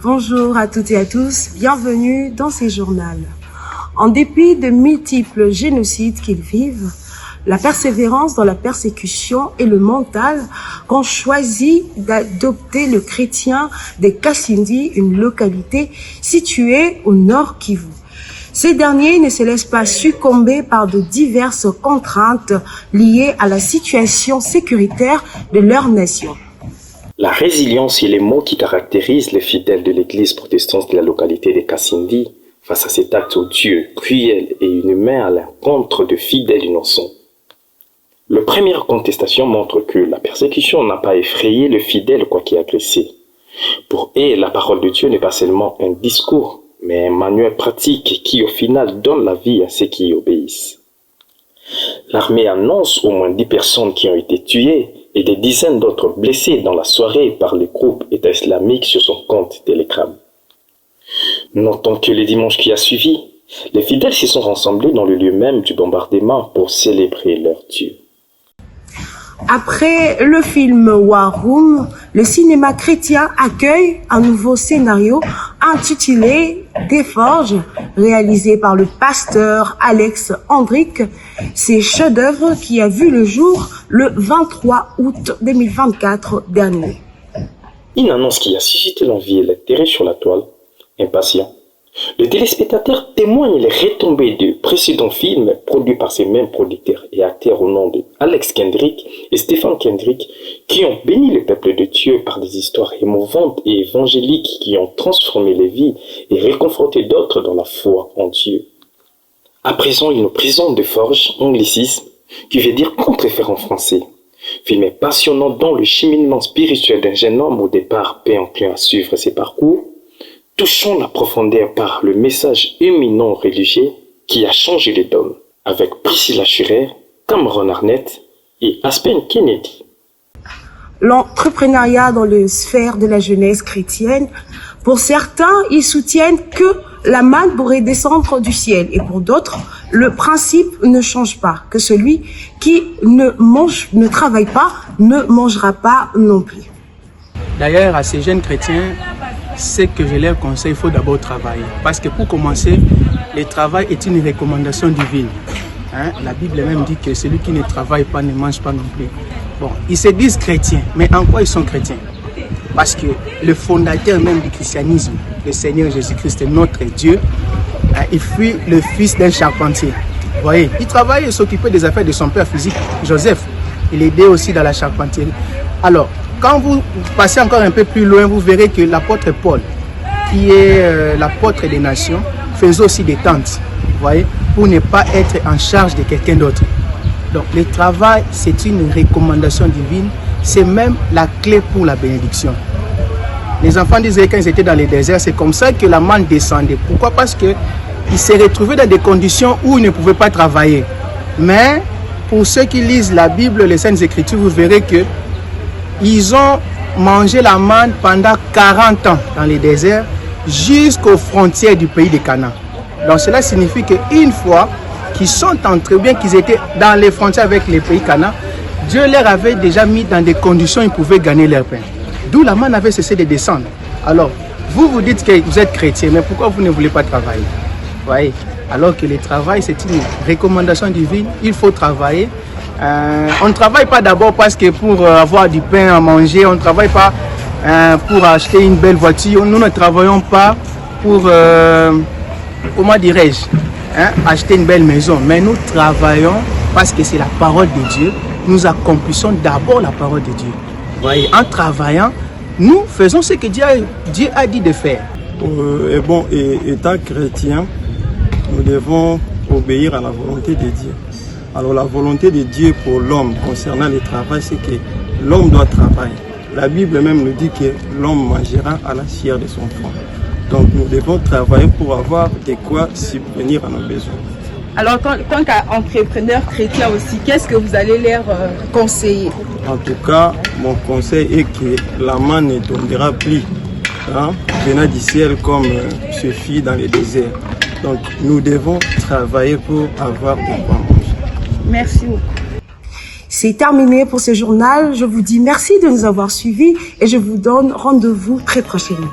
Bonjour à toutes et à tous, bienvenue dans ces journaux. En dépit de multiples génocides qu'ils vivent, la persévérance dans la persécution et le mental qu'ont choisi d'adopter le chrétien des Kassindi, une localité située au nord Kivu. Ces derniers ne se laissent pas succomber par de diverses contraintes liées à la situation sécuritaire de leur nation. La résilience est les mots qui caractérisent les fidèles de l'église protestante de la localité des Kassindi face à cet acte odieux, cruel et inhumain à l'encontre de fidèles innocents. La première contestation montre que la persécution n'a pas effrayé le fidèle quoiqu'il agressé. Pour eux, la parole de Dieu n'est pas seulement un discours, mais un manuel pratique qui au final donne la vie à ceux qui y obéissent. L'armée annonce au moins 10 personnes qui ont été tuées et des dizaines d'autres blessés dans la soirée par les groupes État islamique sur son compte Telegram. Notons que le dimanche qui a suivi, les fidèles se sont rassemblés dans le lieu même du bombardement pour célébrer leur Dieu. Après le film War Room, le cinéma chrétien accueille un nouveau scénario intitulé Des Forges, réalisé par le pasteur Alex Hendrick. C'est chef-d'œuvre qui a vu le jour le 23 août 2024 dernier. Une annonce qui a suscité l'envie et l'intérêt sur la toile, impatient. Le téléspectateur témoigne les retombées de précédents films produits par ces mêmes producteurs et acteurs au nom de Alex Kendrick et Stephen Kendrick qui ont béni le peuple de Dieu par des histoires émouvantes et évangéliques qui ont transformé les vies et réconforté d'autres dans la foi en Dieu. À présent, une prison de forge, anglicisme, qui veut dire contrefait en français. Film passionnant dont le cheminement spirituel d'un jeune homme au départ peu enclin à suivre ses parcours, touchons la profondeur par le message éminent religieux qui a changé les donnes, avec Priscilla Shirer, Cameron Arnett et Aspen Kennedy. L'entrepreneuriat dans les sphères de la jeunesse chrétienne, pour certains, ils soutiennent que la manne pourrait descendre du ciel et pour d'autres, le principe ne change pas, que celui qui ne travaille pas ne mangera pas non plus. D'ailleurs, à ces jeunes chrétiens, ce que je leur conseille, il faut d'abord travailler. Parce que pour commencer, le travail est une recommandation divine. La Bible même dit que celui qui ne travaille pas ne mange pas non plus. Bon, ils se disent chrétiens, mais en quoi ils sont chrétiens? Parce que le fondateur même du christianisme, le Seigneur Jésus-Christ, notre Dieu, il fut le fils d'un charpentier. Vous voyez, il travaillait et s'occupait des affaires de son père physique, Joseph. Il aidait aussi dans la charpenterie. Alors, quand vous passez encore un peu plus loin, vous verrez que l'apôtre Paul, qui est l'apôtre des nations, faisait aussi des tentes, vous voyez, pour ne pas être en charge de quelqu'un d'autre. Donc le travail, c'est une recommandation divine, c'est même la clé pour la bénédiction. Les enfants d'Israël, quand ils étaient dans les déserts, c'est comme ça que la manne descendait. Pourquoi? Parce qu'ils se retrouvaient dans des conditions où ils ne pouvaient pas travailler. Mais pour ceux qui lisent la Bible, les Saintes Écritures, vous verrez que ils ont mangé la manne pendant 40 ans dans les déserts jusqu'aux frontières du pays de Canaan. Donc cela signifie qu'une fois qu'ils sont entrés, bien qu'ils étaient dans les frontières avec les pays Canaan, Dieu leur avait déjà mis dans des conditions où ils pouvaient gagner leur pain. D'où la manne avait cessé de descendre. Alors, vous dites que vous êtes chrétien, mais pourquoi vous ne voulez pas travailler? Vous voyez? Alors que le travail, c'est une recommandation divine, il faut travailler. On ne travaille pas d'abord parce que pour avoir du pain à manger, on ne travaille pas pour acheter une belle voiture, nous ne travaillons pas pour, comment dirais-je, acheter une belle maison, mais nous travaillons parce que c'est la parole de Dieu, nous accomplissons d'abord la parole de Dieu. Vous voyez, en travaillant, nous faisons ce que Dieu a dit de faire. Étant chrétien, nous devons obéir à la volonté de Dieu. Alors la volonté de Dieu pour l'homme concernant le travail, c'est que l'homme doit travailler. La Bible même nous dit que l'homme mangera à la chair de son front. Donc nous devons travailler pour avoir de quoi subvenir à nos besoins. Alors tant qu'entrepreneur chrétien aussi, qu'est-ce que vous allez leur conseiller? En tout cas, mon conseil est que la manne ne tombera plus venant du ciel comme ce fit dans le désert. Donc nous devons travailler pour avoir de quoi manger. Merci beaucoup. C'est terminé pour ce journal. Je vous dis merci de nous avoir suivis et je vous donne rendez-vous très prochainement.